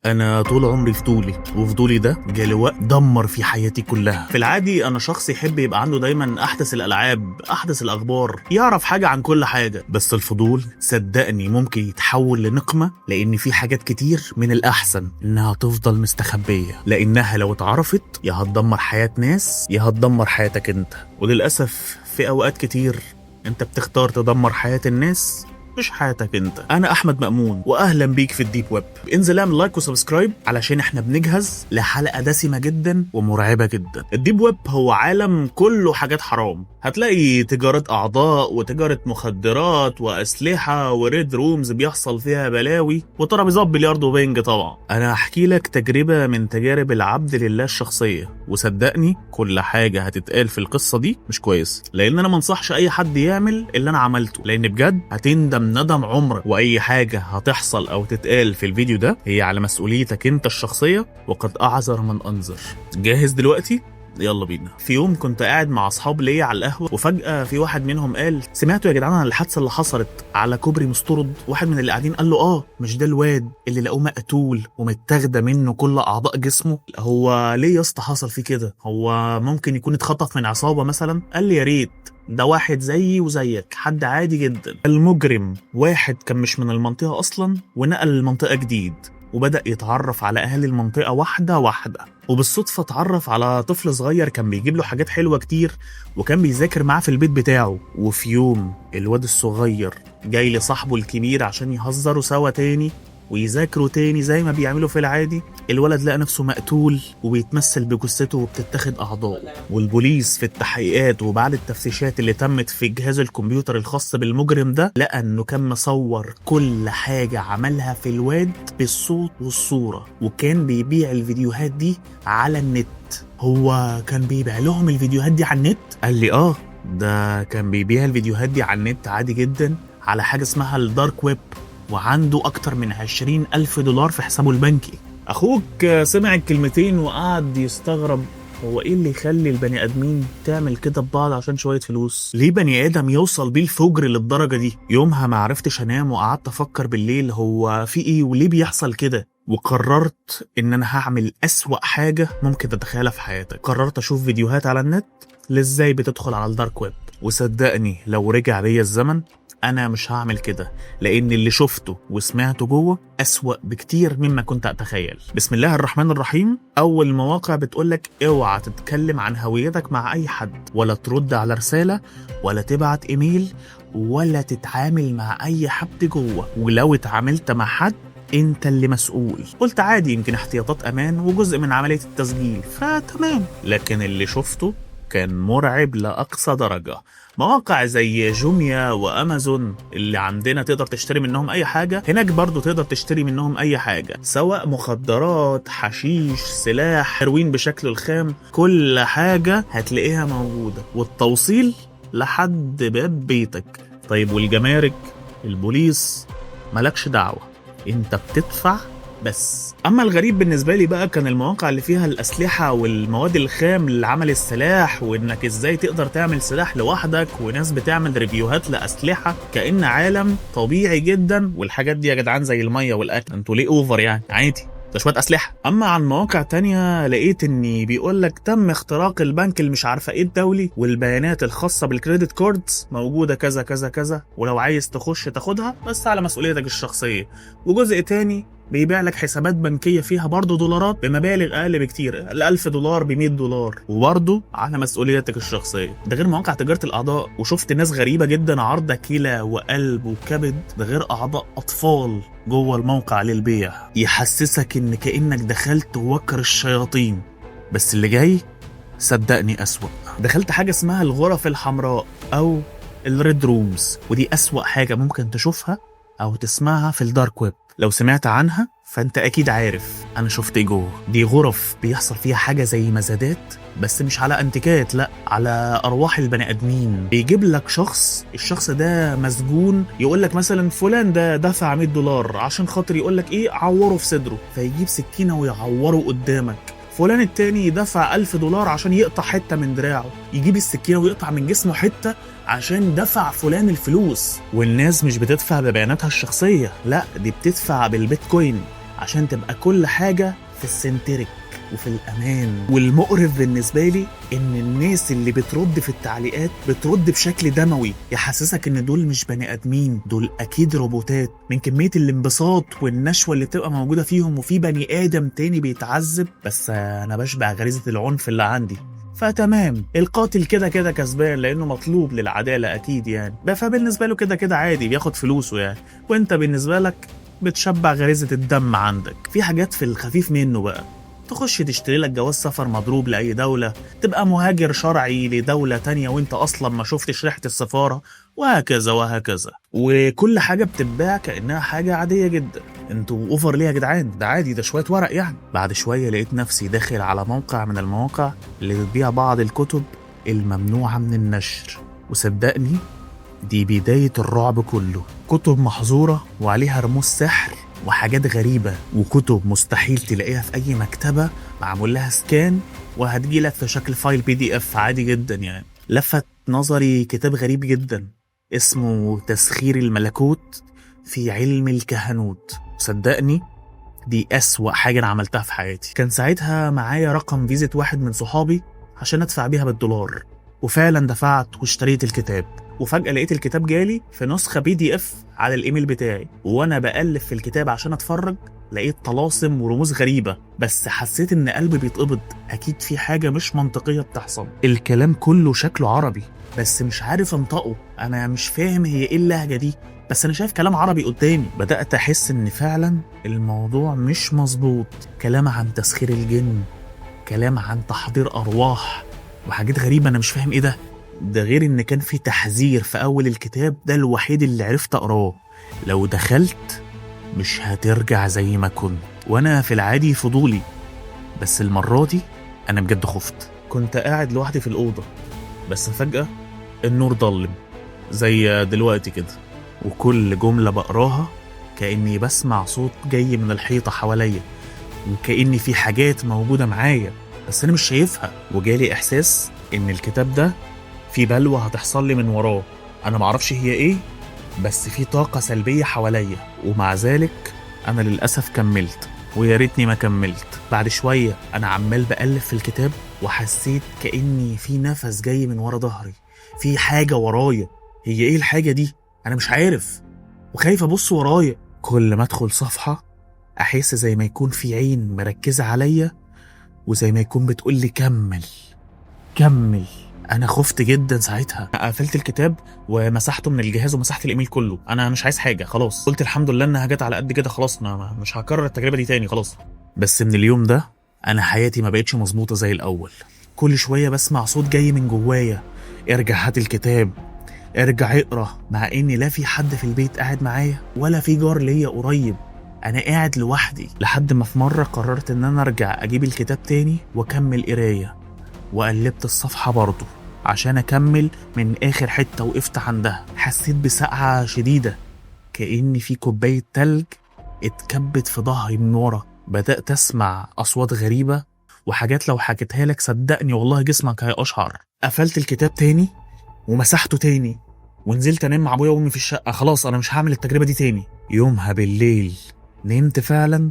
انا طول عمري فضولي، وفضولي ده جالي وقت دمر في حياتي كلها. في العادي انا شخص يحب يبقى عنده دايما احدث الالعاب، احدث الاخبار، يعرف حاجه عن كل حاجه. بس الفضول صدقني ممكن يتحول لنقمه، لان في حاجات كتير من الاحسن انها تفضل مستخبيه، لانها لو اتعرفت يا هتدمر حياه ناس يا هتدمر حياتك انت. وللاسف في اوقات كتير انت بتختار تدمر حياه الناس مش حياتك انت. انا احمد مأمون واهلا بيك في الديب ويب. انزل اعمل لايك وسبسكرايب علشان احنا بنجهز لحلقه دسمه جدا ومرعبه جدا. الديب ويب هو عالم كله حاجات حرام، هتلاقي تجاره اعضاء وتجاره مخدرات واسلحه وريد رومز بيحصل فيها بلاوي وترابيزات بلياردو وبنج. طبعا انا هحكي لك تجربه من تجارب العبد لله الشخصيه، وصدقني كل حاجه هتتقال في القصه دي مش كويس، لان انا منصحش اي حد يعمل اللي انا عملته، لان بجد هتندم ندم عمرك. واي حاجه هتحصل او تتقال في الفيديو ده هي على مسؤوليتك انت الشخصيه، وقد اعذر من انذر. جاهز دلوقتي؟ يلا بينا. في يوم كنت قاعد مع اصحاب ليا على القهوه، وفجاه في واحد منهم قال: سمعتوا يا جدعان عن الحادثه اللي حصلت على كوبري مسترد؟ واحد من اللي قاعدين قال له: مش ده الواد اللي لقوه مقتول ومتاخده منه كل اعضاء جسمه؟ هو ليه يا اسطى حصل فيه كده؟ هو ممكن يكون اتخطف من عصابه مثلا؟ قال لي: يا ريت، ده واحد زيي وزيك، حد عادي جدا. المجرم واحد كان مش من المنطقه اصلا ونقل المنطقه جديد، وبدأ يتعرف على أهالي المنطقة واحدة واحدة، وبالصدفة اتعرف على طفل صغير كان بيجيب له حاجات حلوة كتير وكان بيذاكر معاه في البيت بتاعه. وفي يوم الواد الصغير جاي لصاحبه الكبير عشان يهزروا سوا تاني ويذاكروا تاني زي ما بيعملوا في العادي. الولد لقى نفسه مقتول وبيتمثل بجثته وبتتاخد أعضاءه. والبوليس في التحقيقات وبعد التفتيشات اللي تمت في جهاز الكمبيوتر الخاص بالمجرم ده لقى انه كان مصور كل حاجة عملها في الواد بالصوت والصورة، وكان بيبيع الفيديوهات دي على النت. هو كان بيبيع لهم الفيديوهات دي على النت؟ قال لي ده كان بيبيع الفيديوهات دي على النت عادي جدا على حاجة اسمها الدارك ويب، وعنده أكتر من 20,000 دولار في حسابه البنكي. أخوك سمع الكلمتين وقعد يستغرب، هو إيه اللي يخلي البني آدمين تعمل كده ببعض عشان شوية فلوس؟ ليه بني آدم يوصل بيه الفجر للدرجة دي؟ يومها ما عرفتش أنام وقعدت أفكر بالليل هو في إيه وليه بيحصل كده، وقررت إن أنا هعمل أسوأ حاجة ممكن تتخيلها في حياتك. قررت أشوف فيديوهات على النت لإزاي بتدخل على الدارك ويب، وصدقني لو رجع بيا الزمن أنا مش هعمل كده، لأن اللي شفته وسمعته جوه أسوأ بكتير مما كنت أتخيل. بسم الله الرحمن الرحيم. أول مواقع بتقولك اوعى تتكلم عن هويتك مع أي حد، ولا ترد على رسالة، ولا تبعت إيميل، ولا تتعامل مع أي حد جوه، ولو اتعاملت مع حد انت اللي مسؤول. قلت عادي، يمكن احتياطات امان وجزء من عملية التسجيل، فتمام. لكن اللي شفته كان مرعب لأقصى درجة. مواقع زي جوميا وأمازون اللي عندنا تقدر تشتري منهم أي حاجة، هناك برضو تقدر تشتري منهم أي حاجة، سواء مخدرات، حشيش، سلاح، هيروين بشكل الخام، كل حاجة هتلاقيها موجودة، والتوصيل لحد باب بيتك. طيب والجمارك، البوليس، ملكش دعوة، انت بتدفع بس. اما الغريب بالنسبه لي بقى كان المواقع اللي فيها الاسلحه والمواد الخام لعمل السلاح، وانك ازاي تقدر تعمل سلاح لوحدك، وناس بتعمل ريفيوهات لاسلحه كأن عالم طبيعي جدا، والحاجات دي يا جدعان زي الميه والاكل، انتوا ليه اوفر يعني؟ عادي، ده شويه اسلحه. اما عن مواقع تانية لقيت اني بيقولك تم اختراق البنك اللي مش عارفه ايه الدولي، والبيانات الخاصه بالكريدت كاردز موجوده كذا كذا كذا، ولو عايز تخش تاخدها بس على مسؤوليتك الشخصيه. وجزء تاني بيبيع لك حسابات بنكيه فيها برضه دولارات بمبالغ اقل بكتير، ال1000 دولار ب100 دولار، وبرضه على مسؤوليتك الشخصيه. ده غير مواقع تجاره الاعضاء، وشفت ناس غريبه جدا عارضه كلى وقلب وكبد، ده غير اعضاء اطفال جوه الموقع للبيع، يحسسك ان كأنك دخلت وكر الشياطين. بس اللي جاي صدقني أسوأ. دخلت حاجة اسمها الغرف الحمراء أو الريد رومز، ودي أسوأ حاجة ممكن تشوفها أو تسمعها في الدارك ويب. لو سمعت عنها فأنت أكيد عارف أنا شفت إيه جوه. دي غرف بيحصل فيها حاجة زي مزادات، بس مش على انتكات، لا، على أرواح البني آدمين. بيجيب لك الشخص ده مسجون، يقول لك مثلا فلان ده دفع 100 دولار عشان خاطر يقول لك إيه، عوره في صدره، فيجيب سكينة ويعوره قدامك. فلان التاني دفع 1000 دولار عشان يقطع حتة من دراعه، يجيب السكينة ويقطع من جسمه حتة عشان دفع فلان الفلوس. والناس مش بتدفع ببياناتها الشخصية، لا، دي بتدفع بالبيتكوين عشان تبقى كل حاجة في السنترك وفي الأمان. والمقرف بالنسبة لي إن الناس اللي بترد في التعليقات بترد بشكل دموي يحسسك إن دول مش بني آدمين، دول أكيد روبوتات، من كمية الانبساط والنشوة اللي بتبقى موجودة فيهم، وفي بني آدم تاني بيتعذب، بس أنا بشبع غريزة العنف اللي عندي. فتمام، القاتل كده كده كسبان لانه مطلوب للعداله اكيد يعني، فبالنسبه له كده كده عادي بياخد فلوسه يعني، وانت بالنسبه لك بتشبع غريزه الدم عندك. في حاجات في الخفيف منه بقى، تخش تشتري لك جواز سفر مضروب لاي دوله، تبقى مهاجر شرعي لدوله تانية وانت اصلا ما شفتش ريحه السفاره، وهكذا وهكذا. وكل حاجه بتتباع كانها حاجه عاديه جدا. انتوا اوفر ليه يا جدعان؟ ده عادي، ده شويه ورق يعني. بعد شويه لقيت نفسي داخل على موقع من المواقع اللي بتبيع بعض الكتب الممنوعه من النشر، وصدقني دي بدايه الرعب كله. كتب محظوره وعليها رموز سحر وحاجات غريبه، وكتب مستحيل تلاقيها في اي مكتبه معمول لها سكان وهتجيلك في شكل فايل PDF عادي جدا يعني. لفت نظري كتاب غريب جدا اسمه تسخير الملكوت في علم الكهنوت. صدقني دي أسوأ حاجة أنا عملتها في حياتي. كان ساعتها معايا رقم فيزة واحد من صحابي عشان أدفع بيها بالدولار، وفعلا دفعت واشتريت الكتاب، وفجأة لقيت الكتاب جالي في نسخة PDF على الإيميل بتاعي. وأنا بقلب في الكتاب عشان أتفرج لقيت طلاسم ورموز غريبة، بس حسيت إن قلبي بيتقبض، أكيد في حاجة مش منطقية بتحصل. الكلام كله شكله عربي بس مش عارف انطقه، أنا مش فاهم هي إيه اللهجة دي، بس أنا شايف كلام عربي قدامي. بدأت أحس إن فعلا الموضوع مش مظبوط، كلام عن تسخير الجن، كلام عن تحضير أرواح، وحاجات غريبة أنا مش فاهم إيه ده. ده غير إن كان في تحذير في أول الكتاب، ده الوحيد اللي عرفت أقراه، لو دخلت مش هترجع زي ما كنت. وأنا في العادي فضولي، بس المرة دي أنا بجد خفت. كنت قاعد لوحدي في الأوضة، بس فجأة النور ضلم زي دلوقتي كده، وكل جملة بقراها كأني بسمع صوت جاي من الحيطة حواليا، وكأني في حاجات موجودة معايا بس أنا مش شايفها. وجالي إحساس إن الكتاب ده في بلوى هتحصل لي من وراه، أنا معرفش هي إيه، بس في طاقة سلبية حواليا. ومع ذلك أنا للأسف كملت، ويا ريتني ما كملت. بعد شوية أنا عمال بقلب في الكتاب وحسيت كأني في نفس جاي من ورا ظهري، في حاجة ورايا. هي إيه الحاجة دي؟ أنا مش عارف، وخايف أبص ورايا. كل ما أدخل صفحة أحس زي ما يكون في عين مركزة عليا، وزي ما يكون بتقولي كمل كمل. أنا خفت جدا ساعتها، قفلت الكتاب ومسحته من الجهاز ومسحت الإيميل كله، أنا مش عايز حاجة خلاص. قلت الحمد لله إنها جت على قد كده، خلاص أنا مش هكرر التجربة دي تاني خلاص. بس من اليوم ده أنا حياتي ما بقتش مظبوطة زي الأول. كل شوية بسمع صوت جاي من جوايا، ارجع هات الكتاب، ارجع اقرا، مع إني لا في حد في البيت قاعد معايا ولا في جار ليا قريب، أنا قاعد لوحدي. لحد ما في مرة قررت إن أنا أرجع أجيب الكتاب تاني وأكمل قراية، وقلبت الصفحة برضو عشان أكمل من آخر حتة وقفت عندها. حسيت بسقعة شديدة، كأني في كوباية تلج اتكبت في ظهري من ورا. بدأت أسمع أصوات غريبة وحاجات لو حكيتها لك صدقني والله جسمك هيقشعر. قفلت الكتاب تاني ومسحته تاني ونزلت أنام مع أبويا وأمي في الشقة، خلاص أنا مش هعمل التجربة دي تاني. يومها بالليل نمت فعلا،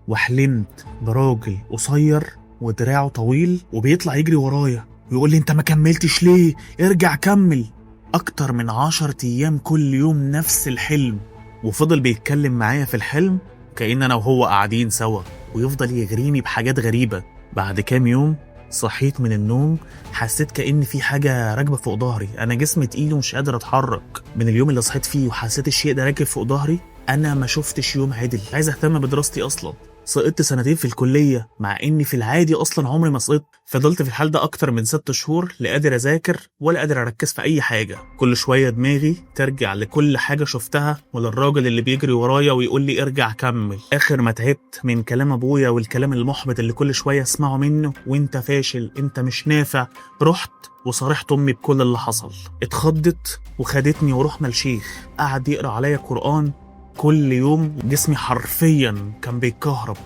وحلمت براجل قصير ودراعه طويل وبيطلع يجري ورايا ويقول لي انت ما كملتش ليه؟ ارجع كمل. اكتر من 10 ايام كل يوم نفس الحلم، وفضل بيتكلم معايا في الحلم كأن انا وهو قاعدين سوا، ويفضل يغريني بحاجات غريبة. بعد كام يوم صحيت من النوم، حسيت كأن في حاجة راكبة فوق ظهري، انا جسمي تقيل ومش قادر اتحرك. من اليوم اللي صحيت فيه وحسيت الشيء ده راكب فوق ظهري، انا ما شفتش يوم عدل. عايز اهتم بدراستي اصلا، سقطت 2 سنين في الكلية مع اني في العادي اصلا عمري ما سقطت. فضلت في الحال ده اكتر من 6 شهور، لا قادر اذاكر ولا قادر اركز في اي حاجة. كل شوية دماغي ترجع لكل حاجة شفتها وللراجل اللي بيجري ورايا ويقول لي ارجع كمل. اخر ما تعبت من كلام ابويا والكلام المحبط اللي كل شوية اسمعه منه، وانت فاشل، انت مش نافع، رحت وصارحت امي بكل اللي حصل. اتخضت وخدتني ورحنا لشيخ قعد يقرأ عليا قرآن كل يوم. جسمي حرفيا كان بيتكهرب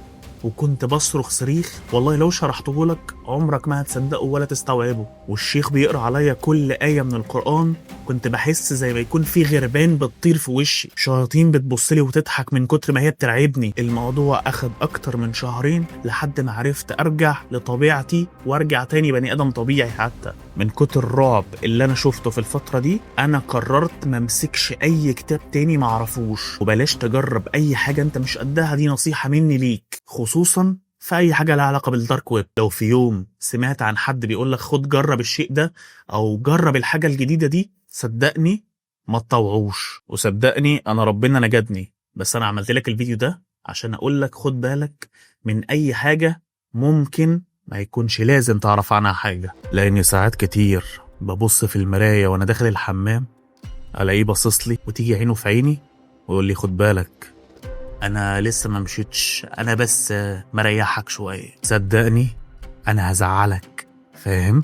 وكنت بصرخ صريخ، والله لو شرحته لك عمرك ما هتصدقه ولا تستوعبه. والشيخ بيقرأ عليا كل آية من القرآن كنت بحس زي ما يكون في غربان بتطير في وشي، شياطين بتبصلي وتضحك من كتر ما هي بترعبني. الموضوع أخد أكتر من شهرين لحد ما عرفت أرجع لطبيعتي وأرجع تاني بني آدم طبيعي. حتى من كتر الرعب اللي أنا شفته في الفترة دي أنا قررت ما امسكش أي كتاب تاني معرفوش، وبلاش تجرب أي حاجة أنت مش قدها. دي نصيحة مني ليك، خصوصا في أي حاجة لها علاقة بالدارك ويب. لو في يوم سمعت عن حد بيقولك خد جرب الشيء ده أو جرب الحاجة الجديدة دي، صدقني ما تطوعوش. وصدقني أنا ربنا نجدني، بس أنا عملت لك الفيديو ده عشان أقولك خد بالك من أي حاجة ممكن ما يكونش لازم تعرف عنها حاجة. لأني ساعات كتير ببص في المراية وأنا داخل الحمام ألاقيه باصصلي وتيجي عينه في عيني ويقول لي خد بالك أنا لسه ما مشيتش، أنا بس مريحك شوية. صدقني أنا هزعلك، فاهم؟